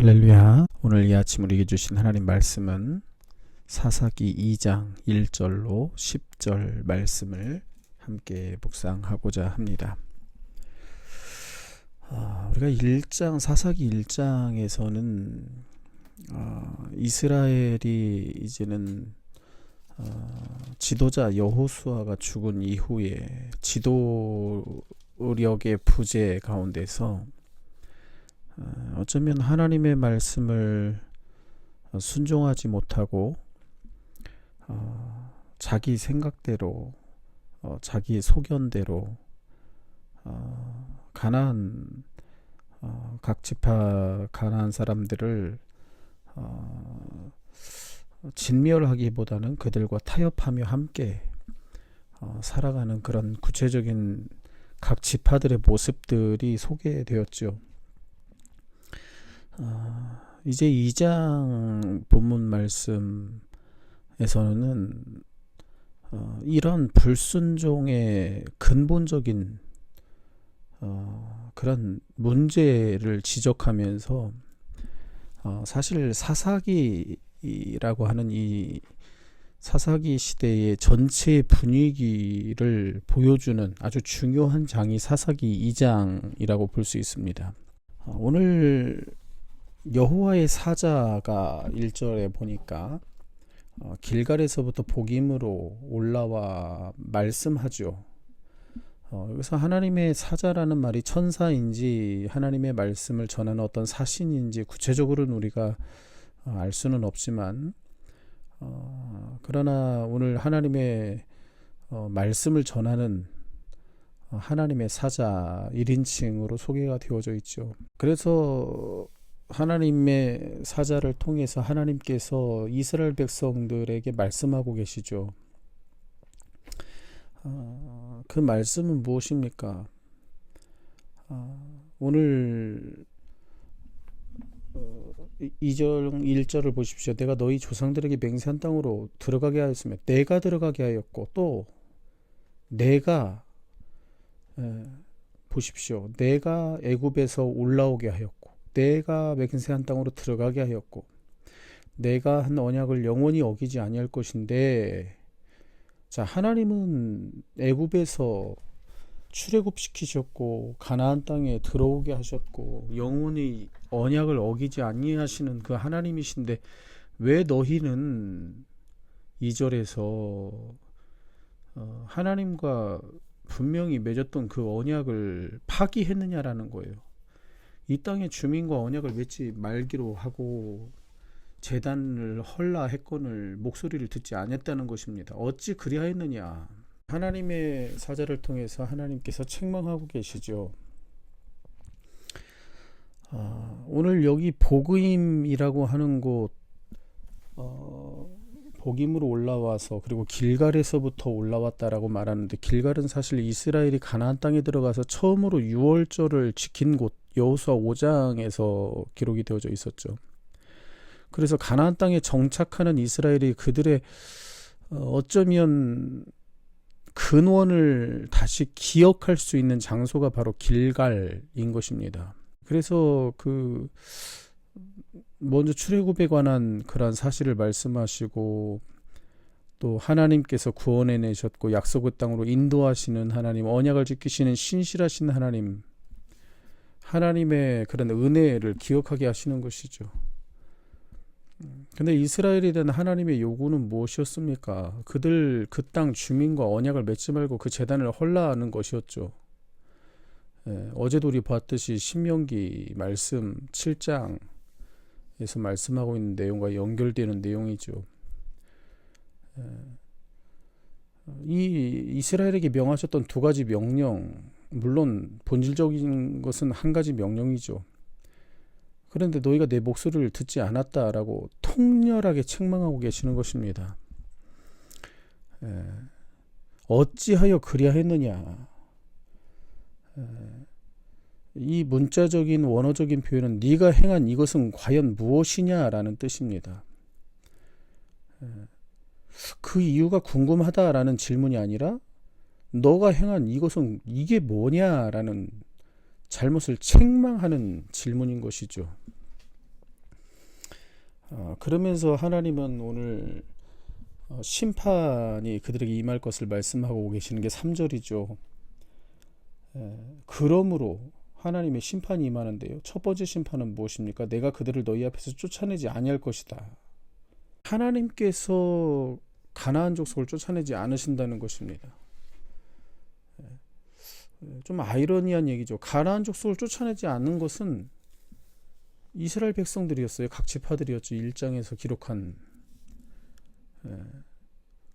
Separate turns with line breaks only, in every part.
할렐루야. 오늘 이 아침 우리에게 주신 하나님 말씀은 사사기 2장 1절로 10절 말씀을 함께 묵상하고자 합니다. 우리가 사사기 1장에서는 이스라엘이 이제는 지도자 여호수아가 죽은 이후에 지도력의 부재 가운데서 어쩌면 하나님의 말씀을 순종하지 못하고 자기 생각대로 자기 소견대로 각 지파 가나안 사람들을 진멸하기보다는 그들과 타협하며 함께 살아가는 그런 구체적인 각 지파들의 모습들이 소개되었죠. 이제 2장 본문 말씀에서는 이런 불순종의 근본적인 그런 문제를 지적하면서 사실 사사기라고 하는 이 사사기 시대의 전체 분위기를 보여주는 아주 중요한 장이 사사기 2장이라고 볼 수 있습니다. 오늘 여호와의 사자가 1절에 보니까 길갈에서부터 복임으로 올라와 말씀하죠. 여기서 하나님의 사자라는 말이 천사인지 하나님의 말씀을 전하는 어떤 사신인지 구체적으로는 우리가 알 수는 없지만 그러나 오늘 하나님의 말씀을 전하는 하나님의 사자 1인칭으로 소개가 되어져 있죠. 그래서 하나님의 사자를 통해서 하나님께서 이스라엘 백성들에게 말씀하고 계시죠. 그 말씀은 무엇입니까? 오늘 2절 1절을 보십시오. 내가 너희 조상들에게 맹세한 땅으로 들어가게 하였으며 내가 들어가게 하였고 또 내가 보십시오. 내가 애굽에서 올라오게 하였고 내가 맹세한 땅으로 들어가게 하였고 내가 한 언약을 영원히 어기지 아니할 것인데, 자, 하나님은 애굽에서 출애굽시키셨고 가나안 땅에 들어오게 하셨고 영원히 언약을 어기지 아니하시는 그 하나님이신데 왜 너희는 2절에서 하나님과 분명히 맺었던 그 언약을 파기했느냐라는 거예요. 이 땅의 주민과 언약을 맺지 말기로 하고 제단을 헐라 했거늘 목소리를 듣지 않았다는 것입니다. 어찌 그리하였느냐. 하나님의 사자를 통해서 하나님께서 책망하고 계시죠. 오늘 여기 복임이라고 하는 곳, 복임으로 올라와서 그리고 길갈에서부터 올라왔다라고 말하는데, 길갈은 사실 이스라엘이 가나안 땅에 들어가서 처음으로 유월절을 지킨 곳, 여호수아 5장에서 기록이 되어져 있었죠. 그래서 가나안 땅에 정착하는 이스라엘이 그들의 어쩌면 근원을 다시 기억할 수 있는 장소가 바로 길갈인 것입니다. 그래서 먼저 출애굽에 관한 그런 사실을 말씀하시고 또 하나님께서 구원해 내셨고 약속의 땅으로 인도하시는 하나님, 언약을 지키시는 신실하신 하나님, 하나님의 그런 은혜를 기억하게 하시는 것이죠. 근데 이스라엘에 대한 하나님의 요구는 무엇이었습니까? 그들 그 땅 주민과 언약을 맺지 말고 그 제단을 헐라하는 것이었죠. 어제도 우리 봤듯이 신명기 말씀 7장에서 말씀하고 있는 내용과 연결되는 내용이죠. 이 이스라엘에게 명하셨던 두 가지 명령, 물론 본질적인 것은 한 가지 명령이죠. 그런데 너희가 내 목소리를 듣지 않았다라고 통렬하게 책망하고 계시는 것입니다. 어찌하여 그리하였느냐. 이 문자적인 원어적인 표현은 네가 행한 이것은 과연 무엇이냐라는 뜻입니다. 그 이유가 궁금하다라는 질문이 아니라 너가 행한 이것은 이게 뭐냐라는 잘못을 책망하는 질문인 것이죠. 그러면서 하나님은 오늘 심판이 그들에게 임할 것을 말씀하고 계시는 게 3절이죠. 그러므로 하나님의 심판이 임하는데요. 첫 번째 심판은 무엇입니까? 내가 그들을 너희 앞에서 쫓아내지 아니할 것이다. 하나님께서 가나안 족속을 쫓아내지 않으신다는 것입니다. 좀 아이러니한 얘기죠. 가나안 족속을 쫓아내지 않는 것은 이스라엘 백성들이었어요. 각 지파들이었죠. 1장에서 기록한.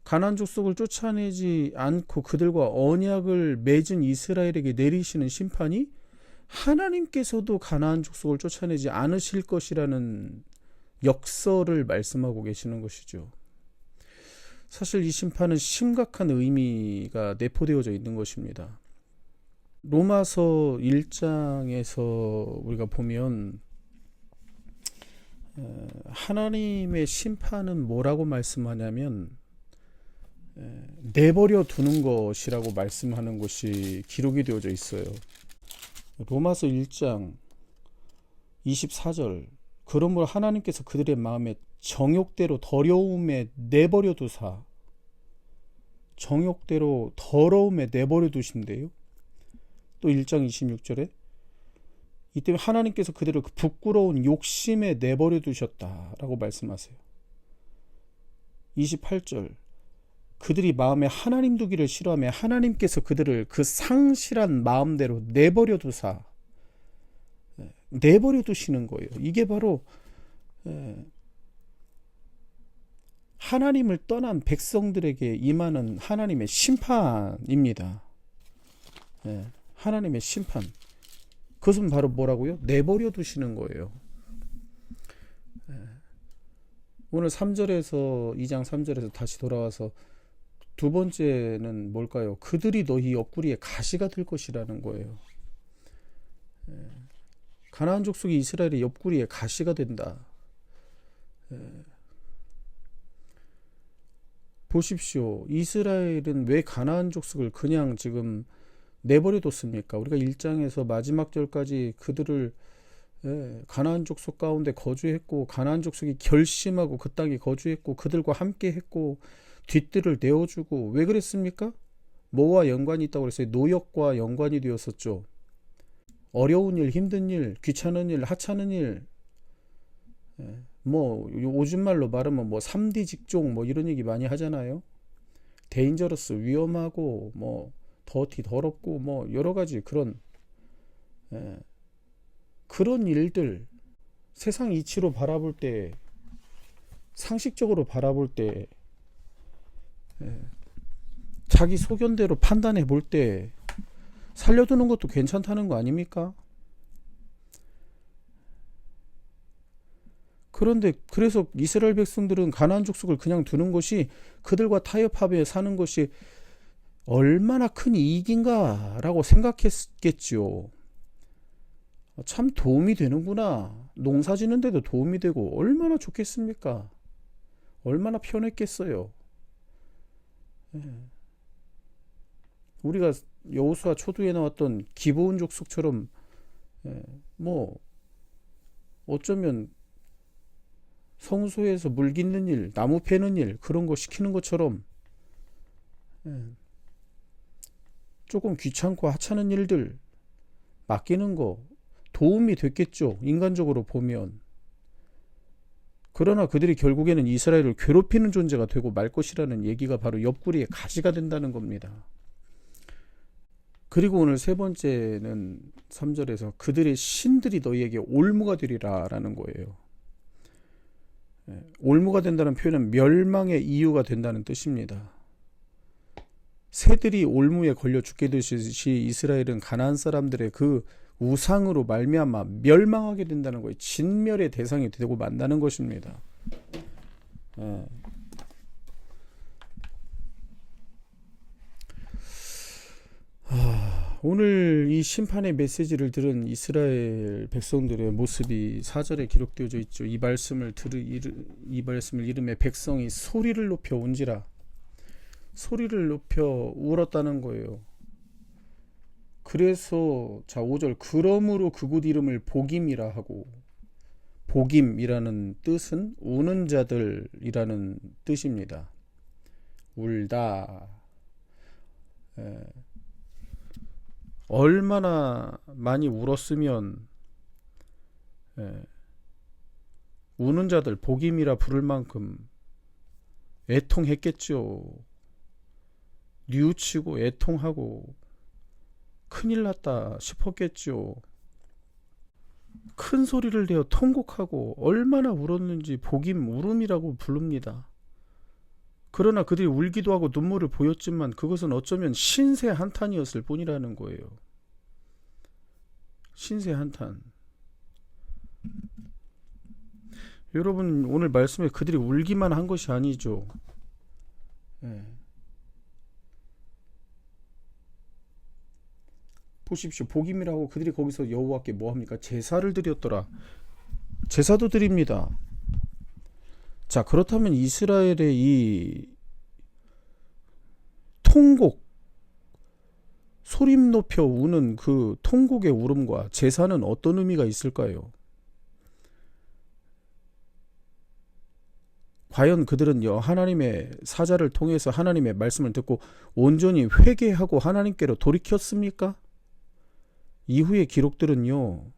가나안 족속을 쫓아내지 않고 그들과 언약을 맺은 이스라엘에게 내리시는 심판이 하나님께서도 가나안 족속을 쫓아내지 않으실 것이라는 역설을 말씀하고 계시는 것이죠. 사실 이 심판은 심각한 의미가 내포되어져 있는 것입니다. 로마서 1장에서 우리가 보면 하나님의 심판은 뭐라고 말씀하냐면 내버려 두는 것이라고 말씀하는 것이 기록이 되어져 있어요. 로마서 1장 24절 그러므로 하나님께서 그들의 마음에 정욕대로 더러움에 내버려 두사 정욕대로 더러움에 내버려 두신대요. 또 1장 26절에 이때 하나님께서 그들을 그 부끄러운 욕심에 내버려 두셨다라고 말씀하세요. 28절 그들이 마음에 하나님 두기를 싫어하며 하나님께서 그들을 그 상실한 마음대로 내버려 두사 내버려 두시는 거예요. 이게 바로 하나님을 떠난 백성들에게 임하는 하나님의 심판입니다. 하나님의 심판. 그것은 바로 뭐라고요? 내버려 두시는 거예요. 오늘 3절에서 2장 3절에서 다시 돌아와서 두 번째는 뭘까요? 그들이 너희 옆구리에 가시가 될 것이라는 거예요. 가나안 족속이 이스라엘의 옆구리에 가시가 된다. 보십시오. 이스라엘은 왜 가나안 족속을 그냥 지금 내버려 뒀습니까? 우리가 1장에서 마지막 절까지 그들을 가나안 족속 가운데 거주했고 가나안 족속이 결심하고 그 땅에 거주했고 그들과 함께 했고 뒷뜰을 내어주고 왜 그랬습니까? 뭐와 연관이 있다고 그랬어요? 노역과 연관이 되었었죠. 어려운 일, 힘든 일, 귀찮은 일, 하찮은 일, 뭐 요즘 말로 말하면 뭐 3D 직종 뭐 이런 얘기 많이 하잖아요. 데인저러스, 위험하고 뭐 더티, 더럽고 뭐 여러 가지 그런 그런 일들 세상 이치로 바라볼 때 상식적으로 바라볼 때 자기 소견대로 판단해 볼 때 살려두는 것도 괜찮다는 거 아닙니까? 그런데 그래서 이스라엘 백성들은 가나안 족속을 그냥 두는 것이 그들과 타협하며 사는 것이 얼마나 큰 이익인가라고 생각했겠지요. 참 도움이 되는구나. 농사 짓는데도 도움이 되고 얼마나 좋겠습니까? 얼마나 편했겠어요. 우리가 여호수아 초두에 나왔던 기브온 족속처럼 뭐 어쩌면 성소에서 물 깃는 일, 나무 패는 일 그런 거 시키는 것처럼 조금 귀찮고 하찮은 일들 맡기는 거 도움이 됐겠죠. 인간적으로 보면. 그러나 그들이 결국에는 이스라엘을 괴롭히는 존재가 되고 말 것이라는 얘기가 바로 옆구리에 가시가 된다는 겁니다. 그리고 오늘 세 번째는 3절에서 그들의 신들이 너희에게 올무가 되리라 라는 거예요. 올무가 된다는 표현은 멸망의 이유가 된다는 뜻입니다. 새들이 올무에 걸려 죽게 되듯이 이스라엘은 가나안 사람들의 그 우상으로 말미암아 멸망하게 된다는 거예요. 진멸의 대상이 되고 만다는 것입니다. 오늘 이 심판의 메시지를 들은 이스라엘 백성들의 모습이 4절에 기록되어져 있죠. 이 말씀을 이름에 백성이 소리를 높여 온지라 소리를 높여 울었다는 거예요. 그래서 자 5절 그러므로 그곳 이름을 복임이라 하고 복임이라는 뜻은 우는 자들이라는 뜻입니다. 울다. 얼마나 많이 울었으면 우는 자들 복임이라 부를 만큼 애통했겠죠. 뉘우치고 애통하고 큰일 났다 싶었겠죠. 큰 소리를 내어 통곡하고 얼마나 울었는지 복임 울음이라고 부릅니다. 그러나 그들이 울기도 하고 눈물을 보였지만 그것은 어쩌면 신세 한탄이었을 뿐이라는 거예요. 신세 한탄. 여러분, 오늘 말씀에 그들이 울기만 한 것이 아니죠. 보십시오. 복임이라고 그들이 거기서 여호와께 뭐합니까? 제사를 드렸더라. 제사도 드립니다. 자, 그렇다면 이스라엘의 이 통곡, 소림 높여 우는 그 통곡의 울음과 제사는 어떤 의미가 있을까요? 과연 그들은 하나님의 사자를 통해서 하나님의 말씀을 듣고 온전히 회개하고 하나님께로 돌이켰습니까? 이후의 기록들은요,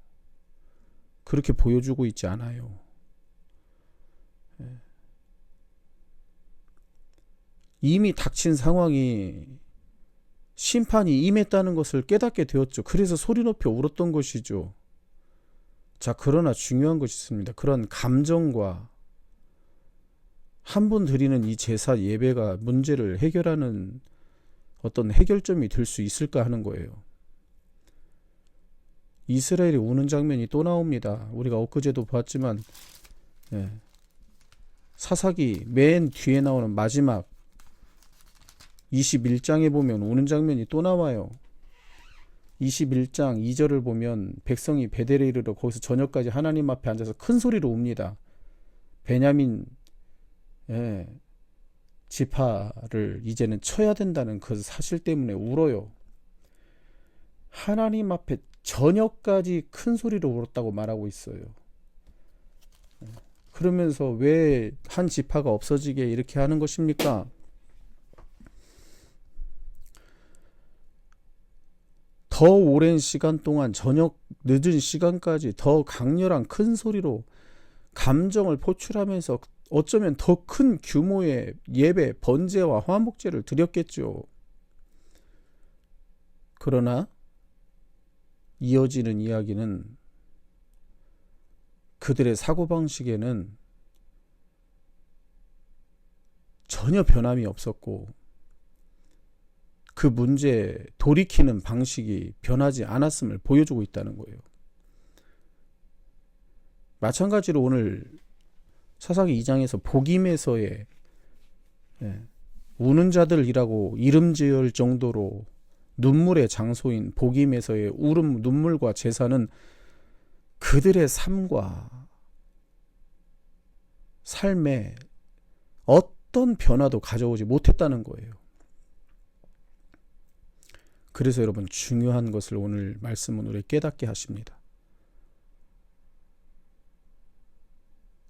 그렇게 보여주고 있지 않아요. 이미 닥친 상황이 심판이 임했다는 것을 깨닫게 되었죠. 그래서 소리 높여 울었던 것이죠. 자, 그러나 중요한 것이 있습니다. 그런 감정과 한 번 드리는 이 제사 예배가 문제를 해결하는 어떤 해결점이 될 수 있을까 하는 거예요. 이스라엘이 우는 장면이 또 나옵니다. 우리가 엊그제도 봤지만 사사기 맨 뒤에 나오는 마지막 21장에 보면 우는 장면이 또 나와요. 21장 2절을 보면 백성이 베델에 이르러 거기서 저녁까지 하나님 앞에 앉아서 큰 소리로 웁니다. 베냐민 지파를 이제는 쳐야 된다는 그 사실 때문에 울어요. 하나님 앞에 저녁까지 큰 소리로 울었다고 말하고 있어요. 그러면서 왜 한 지파가 없어지게 이렇게 하는 것입니까? 더 오랜 시간 동안 저녁 늦은 시간까지 더 강렬한 큰 소리로 감정을 포출하면서 어쩌면 더 큰 규모의 예배, 번제와 화목제를 드렸겠죠. 그러나 이어지는 이야기는 그들의 사고방식에는 전혀 변함이 없었고 그 문제 돌이키는 방식이 변하지 않았음을 보여주고 있다는 거예요. 마찬가지로 오늘 사사기 2장에서 복임에서의 우는 자들이라고 이름 지을 정도로 눈물의 장소인 복임에서의 울음, 눈물과 제사는 그들의 삶과 삶에 어떤 변화도 가져오지 못했다는 거예요. 그래서 여러분, 중요한 것을 오늘 말씀은 우리 깨닫게 하십니다.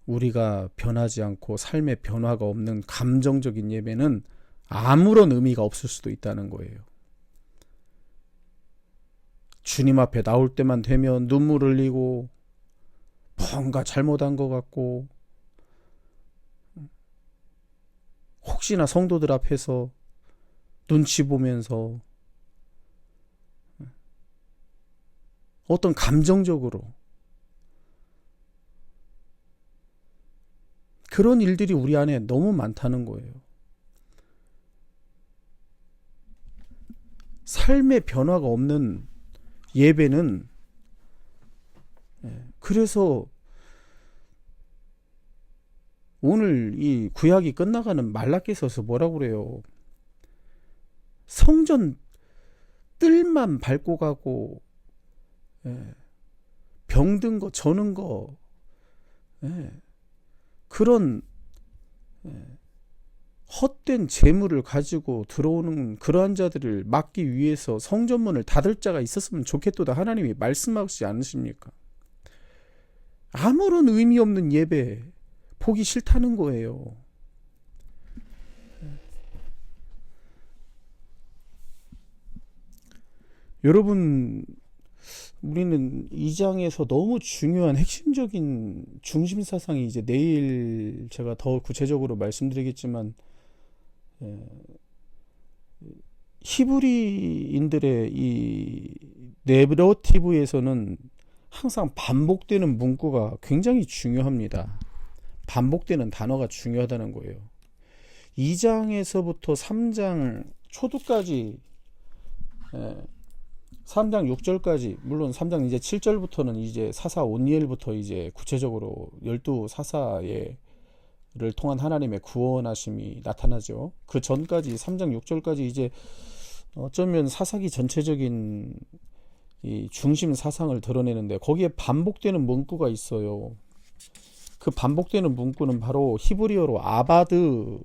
우리가 변하지 않고 삶의 변화가 없는 감정적인 예배는 아무런 의미가 없을 수도 있다는 거예요. 주님 앞에 나올 때만 되면 눈물 흘리고 뭔가 잘못한 것 같고 혹시나 성도들 앞에서 눈치 보면서 어떤 감정적으로 그런 일들이 우리 안에 너무 많다는 거예요. 삶의 변화가 없는 예배는 그래서 오늘 이 구약이 끝나가는 말라기서서 뭐라고 그래요? 성전 뜰만 밟고 가고 병든 거 저는 거 그런 헛된 재물을 가지고 들어오는 그러한 자들을 막기 위해서 성전문을 닫을 자가 있었으면 좋겠도다 하나님이 말씀하시지 않으십니까? 아무런 의미 없는 예배 보기 싫다는 거예요. 여러분, 우리는 이 장에서 너무 중요한 핵심적인 중심 사상이 이제 내일 제가 더 구체적으로 말씀드리겠지만, 히브리인들의 이 내러티브에서는 항상 반복되는 문구가 굉장히 중요합니다. 반복되는 단어가 중요하다는 거예요. 2장에서부터 3장 초두까지, 3장 6절까지, 물론 3장 이제 7절부터는 이제 사사 온니엘부터 이제 구체적으로 12사사를 통한 하나님의 구원하심이 나타나죠. 그 전까지 3장 6절까지 이제 어쩌면 사사기 전체적인 이 중심 사상을 드러내는데, 거기에 반복되는 문구가 있어요. 그 반복되는 문구는 바로 히브리어로 아바드라는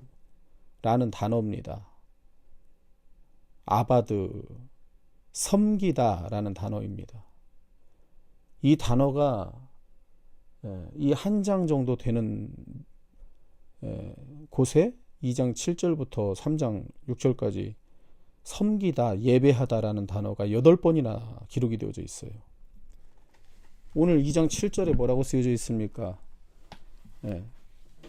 단어입니다. 아바드, 섬기다 라는 단어입니다. 이 단어가 이 한 장 정도 되는 곳에 2장 7절부터 3장 6절까지 섬기다, 예배하다 라는 단어가 8번이나 기록이 되어져 있어요. 오늘 2장 7절에 뭐라고 쓰여져 있습니까?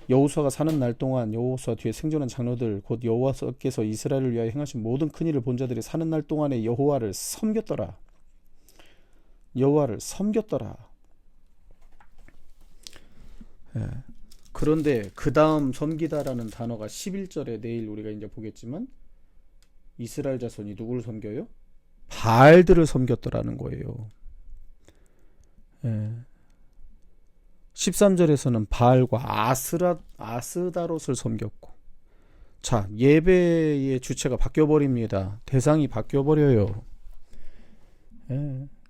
여호수아가 사는 날 동안 여호수아 뒤에 생존한 장로들 곧 여호와께서 이스라엘을 위하여 행하신 모든 큰 일을 본 자들이 사는 날 동안에 여호와를 섬겼더라. 여호와를 섬겼더라. 그런데 그 다음 섬기다라는 단어가 11절에 내일 우리가 이제 보겠지만, 이스라엘 자손이 누구를 섬겨요? 바알들을 섬겼더라는 거예요. 13절에서는 바알과 아스다롯을 섬겼고, 자, 예배의 주체가 바뀌어버립니다. 대상이 바뀌어버려요.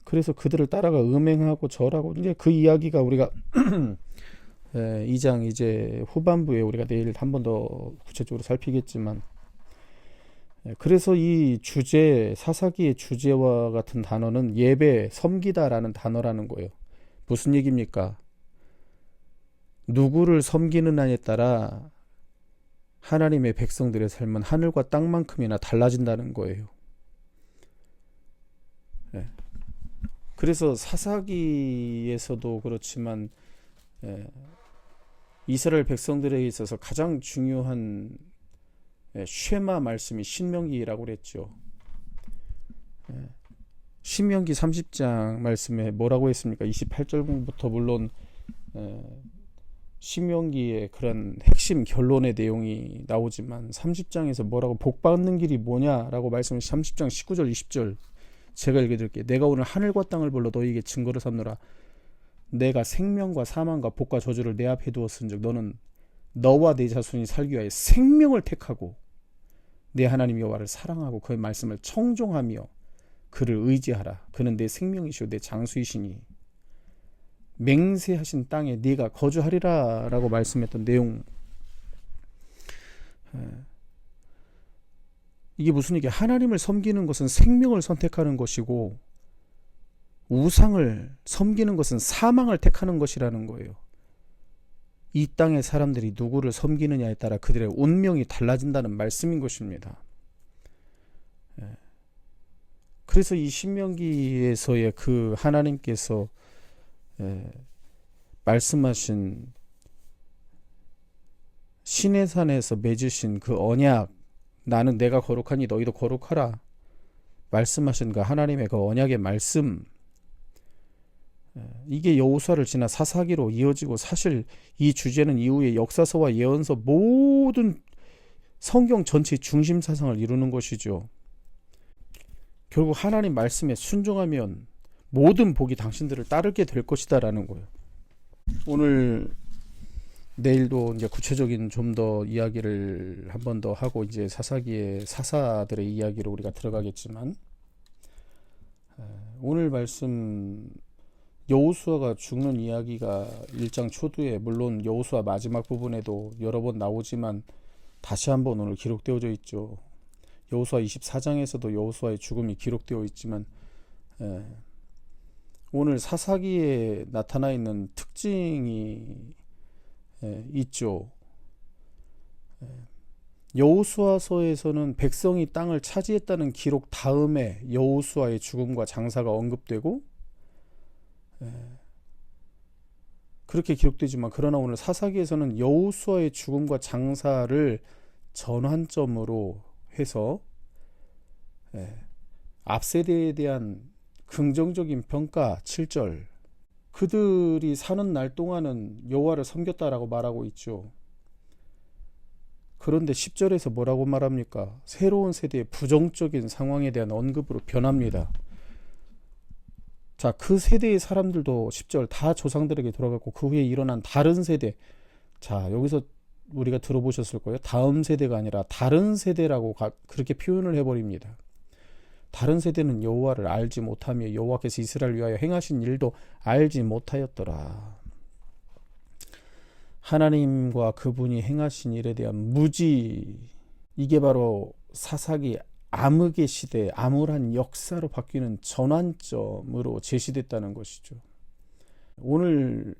그래서 그들을 따라가 음행하고 절하고, 이제 그 이야기가 우리가 2장 이제 후반부에 우리가 내일 한 번 더 구체적으로 살피겠지만, 그래서 이 주제, 사사기의 주제와 같은 단어는 예배, 섬기다라는 단어라는 거예요. 무슨 얘기입니까? 누구를 섬기느냐에 따라 하나님의 백성들의 삶은 하늘과 땅만큼이나 달라진다는 거예요. 그래서 사사기에서도 그렇지만 이스라엘 백성들에게 있어서 가장 중요한 쉐마 말씀이 신명기라고 그랬죠. 신명기 30장 말씀에 뭐라고 했습니까? 28절부터 물론 신명기의 그런 핵심 결론의 내용이 나오지만, 30장에서 뭐라고, 복받는 길이 뭐냐라고 말씀을 30장 19절 20절 제가 읽어드릴게요. 내가 오늘 하늘과 땅을 불러 너희에게 증거를 삼노라. 내가 생명과 사망과 복과 저주를 내 앞에 두었은즉 너는 너와 내 자손이 살기 위하여 생명을 택하고 내 하나님 여호와를 사랑하고 그의 말씀을 청종하며 그를 의지하라. 그는 내 생명이시오 내 장수이시니 맹세하신 땅에 네가 거주하리라 라고 말씀했던 내용. 이게 무슨 얘기야? 하나님을 섬기는 것은 생명을 선택하는 것이고, 우상을 섬기는 것은 사망을 택하는 것이라는 거예요. 이 땅의 사람들이 누구를 섬기느냐에 따라 그들의 운명이 달라진다는 말씀인 것입니다. 그래서 이 신명기에서의 그 하나님께서 말씀하신 시내산에서 맺으신 그 언약, 나는 내가 거룩하니 너희도 거룩하라 말씀하신 그 하나님의 그 언약의 말씀, 이게 여호수아를 지나 사사기로 이어지고, 사실 이 주제는 이후에 역사서와 예언서 모든 성경 전체의 중심 사상을 이루는 것이죠. 결국 하나님 말씀에 순종하면 모든 복이 당신들을 따르게 될 것이다 라는 거예요. 오늘 내일도 이제 구체적인 좀 더 이야기를 한 번 더 하고 이제 사사기의 사사들의 이야기로 우리가 들어가겠지만, 오늘 말씀 여호수아가 죽는 이야기가 1장 초두에, 물론 여호수아 마지막 부분에도 여러 번 나오지만 다시 한번 오늘 기록되어져 있죠. 여호수아 24장에서도 여호수아의 죽음이 기록되어 있지만, 오늘 사사기에 나타나 있는 특징이 있죠. 여호수아서에서는 백성이 땅을 차지했다는 기록 다음에 여호수아의 죽음과 장사가 언급되고 그렇게 기록되지만, 그러나 오늘 사사기에서는 여호수아의 죽음과 장사를 전환점으로 해서 앞세대에 대한 긍정적인 평가 7절, 그들이 사는 날 동안은 여호와를 섬겼다라고 말하고 있죠. 그런데 10절에서 뭐라고 말합니까? 새로운 세대의 부정적인 상황에 대한 언급으로 변합니다. 자, 그 세대의 사람들도 10절 다 조상들에게 돌아갔고 그 후에 일어난 다른 세대, 자, 여기서 우리가 들어보셨을 거예요. 다음 세대가 아니라 다른 세대라고 그렇게 표현을 해버립니다. 다른 세대는 여호와를 알지 못하며 여호와께서 이스라엘을 위하여 행하신 일도 알지 못하였더라. 하나님과 그분이 행하신 일에 대한 무지, 이게 바로 사사기 암흑의 시대, 암울한 역사로 바뀌는 전환점으로 제시됐다는 것이죠. 오늘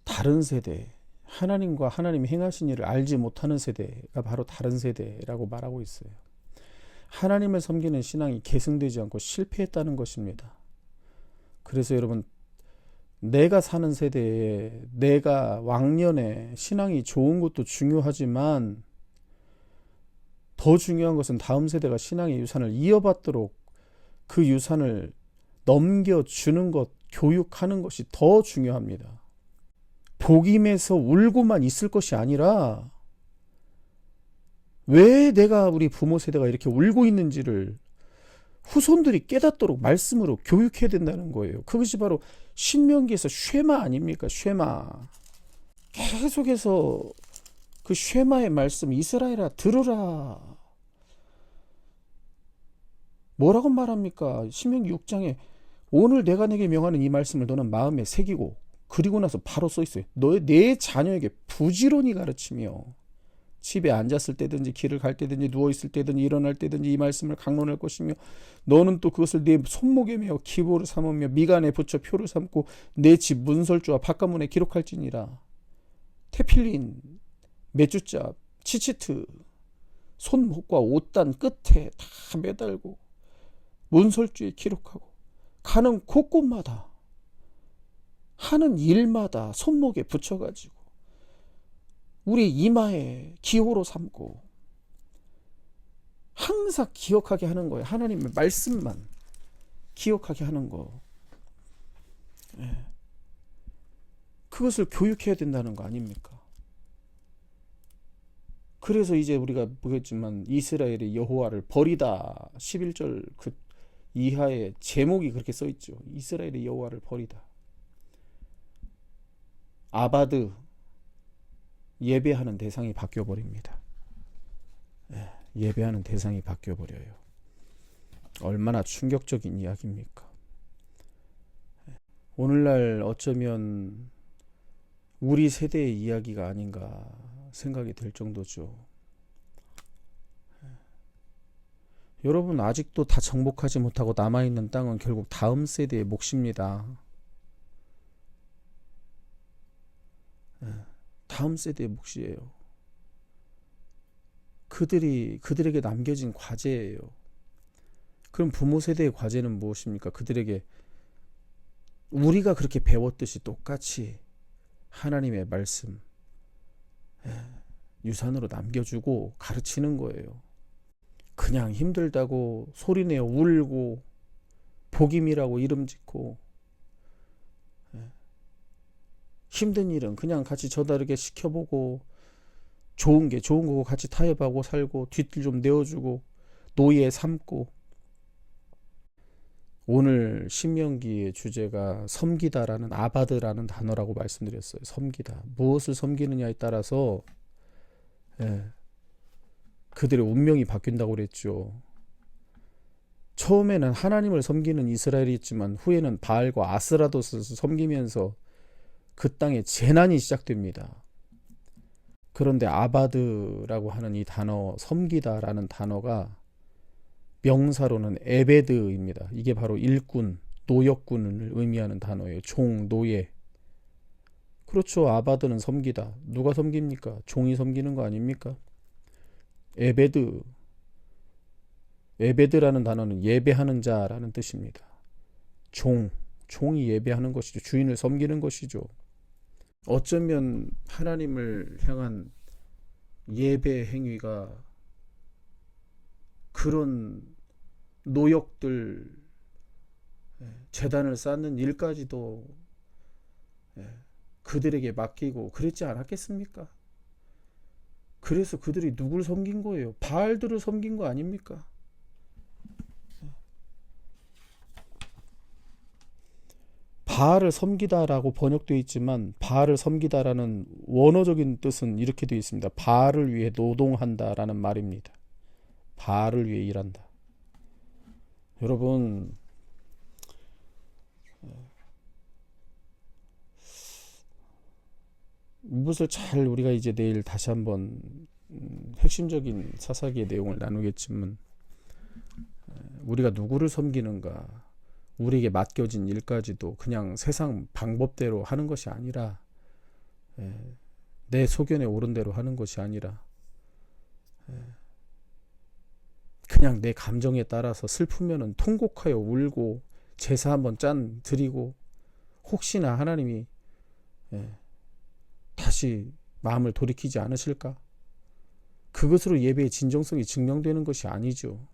다른 세대, 하나님과 하나님이 행하신 일을 알지 못하는 세대가 바로 다른 세대라고 말하고 있어요. 하나님을 섬기는 신앙이 계승되지 않고 실패했다는 것입니다. 그래서 여러분, 내가 사는 세대에, 내가 왕년에 신앙이 좋은 것도 중요하지만 더 중요한 것은 다음 세대가 신앙의 유산을 이어받도록 그 유산을 넘겨주는 것, 교육하는 것이 더 중요합니다. 복임해서 울고만 있을 것이 아니라 왜 내가, 우리 부모 세대가 이렇게 울고 있는지를 후손들이 깨닫도록 말씀으로 교육해야 된다는 거예요. 그것이 바로 신명기에서 쉐마 아닙니까? 쉐마. 계속해서 그 쉐마의 말씀, 이스라엘아 들으라. 뭐라고 말합니까? 신명기 6장에 오늘 내가 내게 명하는 이 말씀을 너는 마음에 새기고, 그리고 나서 바로 써 있어요. 내 자녀에게 부지런히 가르치며 집에 앉았을 때든지 길을 갈 때든지 누워있을 때든지 일어날 때든지 이 말씀을 강론할 것이며, 너는 또 그것을 네 손목에 메어 기보를 삼으며 미간에 붙여 표를 삼고 내 집 문설주와 바깥문에 기록할지니라. 테필린, 메주자, 치치트, 손목과 옷단 끝에 다 매달고 문설주에 기록하고 가는 곳곳마다 하는 일마다 손목에 붙여가지고 우리 이마에 기호로 삼고 항상 기억하게 하는 거예요. 하나님의 말씀만 기억하게 하는 거. 그것을 교육해야 된다는 거 아닙니까? 그래서 이제 우리가 보겠지만 이스라엘이 여호와를 버리다, 11절 그 이하의 제목이 그렇게 써 있죠. 이스라엘이 여호와를 버리다. 아바드, 예배하는 대상이 바뀌어버립니다. 예배하는 대상이 바뀌어버려요. 얼마나 충격적인 이야기입니까? 오늘날 어쩌면 우리 세대의 이야기가 아닌가 생각이 될 정도죠. 여러분, 아직도 다 정복하지 못하고 남아있는 땅은 결국 다음 세대의 몫입니다. 다음 세대의 몫이에요. 그들에게 남겨진 과제예요. 그럼 부모 세대의 과제는 무엇입니까? 그들에게 우리가 그렇게 배웠듯이 똑같이 하나님의 말씀 유산으로 남겨주고 가르치는 거예요. 그냥 힘들다고 소리내어 울고 복임이라고 이름 짓고 힘든 일은 그냥 같이 저다르게 시켜보고 좋은 거고 같이 타협하고 살고 뒷길 좀 내어주고 노예 삼고. 오늘 신명기의 주제가 섬기다라는 아바드라는 단어라고 말씀드렸어요. 섬기다. 무엇을 섬기느냐에 따라서 그들의 운명이 바뀐다고 그랬죠. 처음에는 하나님을 섬기는 이스라엘이 있지만 후에는 바알과 아스라도스를 섬기면서 그 땅에 재난이 시작됩니다. 그런데 아바드라고 하는 이 단어, 섬기다라는 단어가 명사로는 에베드입니다. 이게 바로 일꾼, 노역군을 의미하는 단어예요. 종, 노예. 그렇죠. 아바드는 섬기다. 누가 섬깁니까? 종이 섬기는 거 아닙니까? 에베드. 에베드라는 단어는 예배하는 자라는 뜻입니다. 종이 예배하는 것이죠. 주인을 섬기는 것이죠. 어쩌면 하나님을 향한 예배 행위가 그런 노역들, 제단을 쌓는 일까지도 그들에게 맡기고 그랬지 않았겠습니까? 그래서 그들이 누굴 섬긴 거예요? 바알들을 섬긴 거 아닙니까? 바알을 섬기다라고 번역되어 있지만 바알을 섬기다라는 원어적인 뜻은 이렇게 되어 있습니다. 바알을 위해 노동한다라는 말입니다. 바알을 위해 일한다. 여러분, 이것을 잘 우리가 이제 내일 다시 한번 핵심적인 사사기의 내용을 나누겠지만, 우리가 누구를 섬기는가, 우리에게 맡겨진 일까지도 그냥 세상 방법대로 하는 것이 아니라, 내 소견에 옳은 대로 하는 것이 아니라, 그냥 내 감정에 따라서 슬프면은 통곡하여 울고 제사 한번 짠 드리고, 혹시나 하나님이 다시 마음을 돌이키지 않으실까? 그것으로 예배의 진정성이 증명되는 것이 아니죠.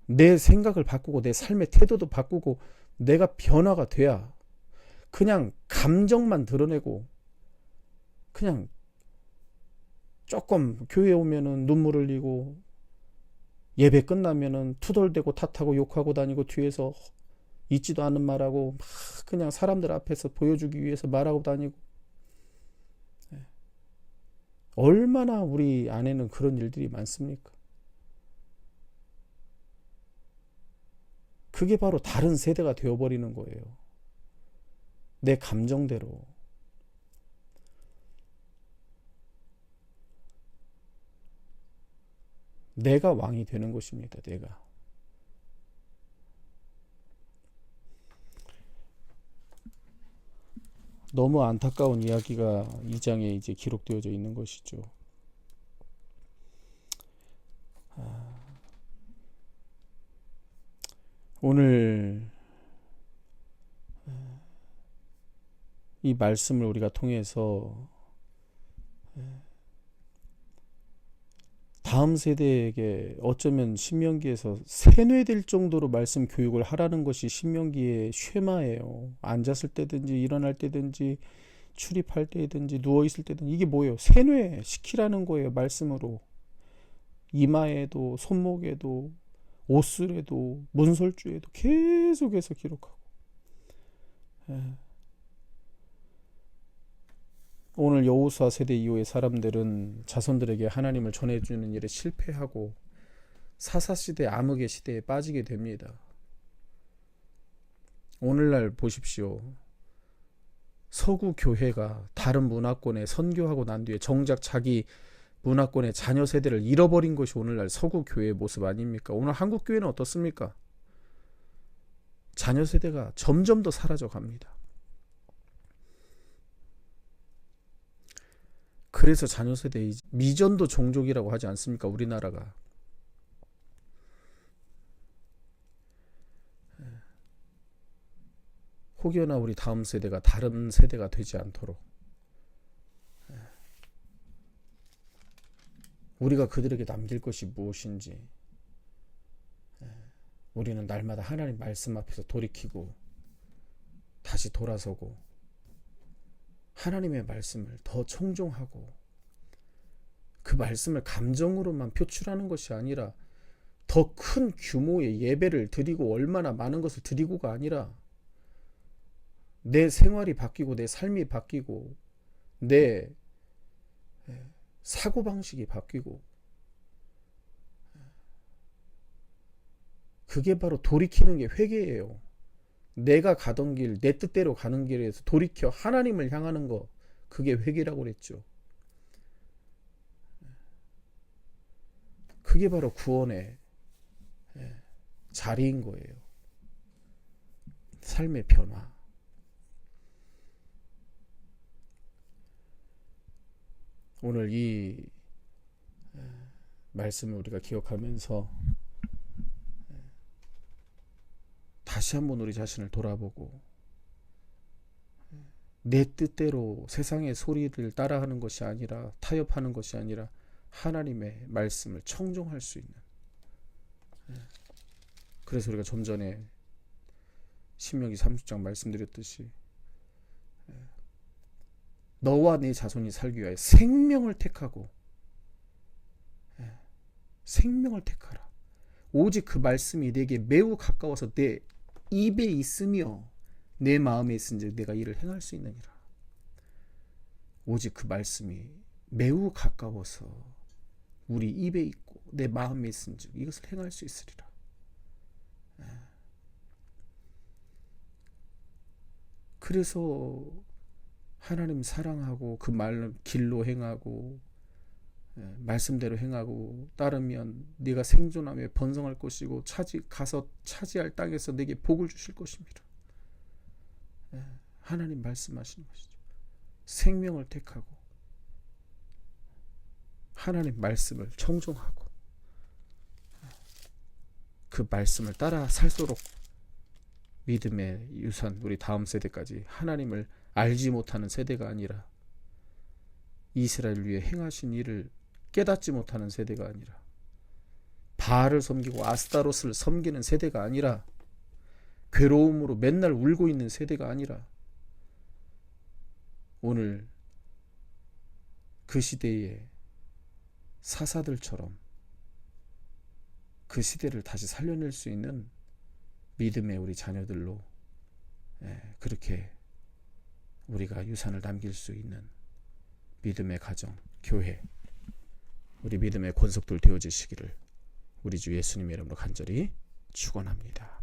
내 생각을 바꾸고 내 삶의 태도도 바꾸고 내가 변화가 돼야, 그냥 감정만 드러내고 그냥 조금 교회에 오면은 눈물 흘리고 예배 끝나면은 투덜대고 탓하고 욕하고 다니고 뒤에서 있지도 않은 말하고 막 그냥 사람들 앞에서 보여주기 위해서 말하고 다니고, 얼마나 우리 안에는 그런 일들이 많습니까? 그게 바로 다른 세대가 되어버리는 거예요. 내 감정대로. 내가 왕이 되는 것입니다. 내가. 너무 안타까운 이야기가 2장에 이제 기록되어져 있는 것이죠. 오늘 이 말씀을 우리가 통해서 다음 세대에게 어쩌면 신명기에서 세뇌될 정도로 말씀 교육을 하라는 것이 신명기의 쉐마예요. 앉았을 때든지 일어날 때든지 출입할 때든지 누워있을 때든지 이게 뭐예요? 세뇌시키라는 거예요. 말씀으로. 이마에도 손목에도 옷술에도 문설주에도 계속해서 기록하고. 오늘 여호수아 세대 이후의 사람들은 자손들에게 하나님을 전해주는 일에 실패하고 사사시대 암흑의 시대에 빠지게 됩니다. 오늘날 보십시오. 서구 교회가 다른 문화권에 선교하고 난 뒤에 정작 자기 문화권의 자녀 세대를 잃어버린 것이 오늘날 서구 교회의 모습 아닙니까? 오늘 한국 교회는 어떻습니까? 자녀 세대가 점점 더 사라져 갑니다. 그래서 자녀 세대 미전도 종족이라고 하지 않습니까? 우리나라가. 혹여나 우리 다음 세대가 다른 세대가 되지 않도록 우리가 그들에게 남길 것이 무엇인지, 우리는 날마다 하나님 말씀 앞에서 돌이키고 다시 돌아서고 하나님의 말씀을 더 청종하고 그 말씀을 감정으로만 표출하는 것이 아니라 더 큰 규모의 예배를 드리고 얼마나 많은 것을 드리고가 아니라 내 생활이 바뀌고 내 삶이 바뀌고 내 사고방식이 바뀌고, 그게 바로 돌이키는 게 회개예요. 내가 가던 길, 내 뜻대로 가는 길에서 돌이켜 하나님을 향하는 거, 그게 회개라고 그랬죠. 그게 바로 구원의 자리인 거예요. 삶의 변화. 오늘 이 말씀을 우리가 기억하면서 다시 한번 우리 자신을 돌아보고 내 뜻대로 세상의 소리를 따라하는 것이 아니라 타협하는 것이 아니라 하나님의 말씀을 청종할 수 있는, 그래서 우리가 좀 전에 신명기 30장 말씀드렸듯이 너와 네 자손이 살기 위하여 생명을 택하고 생명을 택하라. 오직 그 말씀이 내게 매우 가까워서 내 입에 있으며 내 마음에 있은즉 내가 이를 행할 수 있느니라. 오직 그 말씀이 매우 가까워서 우리 입에 있고 내 마음에 있은즉 이것을 행할 수 있으리라. 그래서 하나님 사랑하고 그 말 길로 행하고 말씀대로 행하고 따르면 네가 생존하며 번성할 것이고 가서 차지할 땅에서 내게 복을 주실 것입니다. 하나님 말씀하시는 것이죠. 생명을 택하고 하나님 말씀을 청종하고 그 말씀을 따라 살도록 믿음의 유산, 우리 다음 세대까지 하나님을 알지 못하는 세대가 아니라 이스라엘을 위해 행하신 일을 깨닫지 못하는 세대가 아니라 바알을 섬기고 아스타롯을 섬기는 세대가 아니라 괴로움으로 맨날 울고 있는 세대가 아니라 오늘 그 시대의 사사들처럼 그 시대를 다시 살려낼 수 있는 믿음의 우리 자녀들로 그렇게 우리가 유산을 남길 수 있는 믿음의 가정, 교회, 우리 믿음의 권속들 되어지시기를 우리 주 예수님의 이름으로 간절히 축원합니다.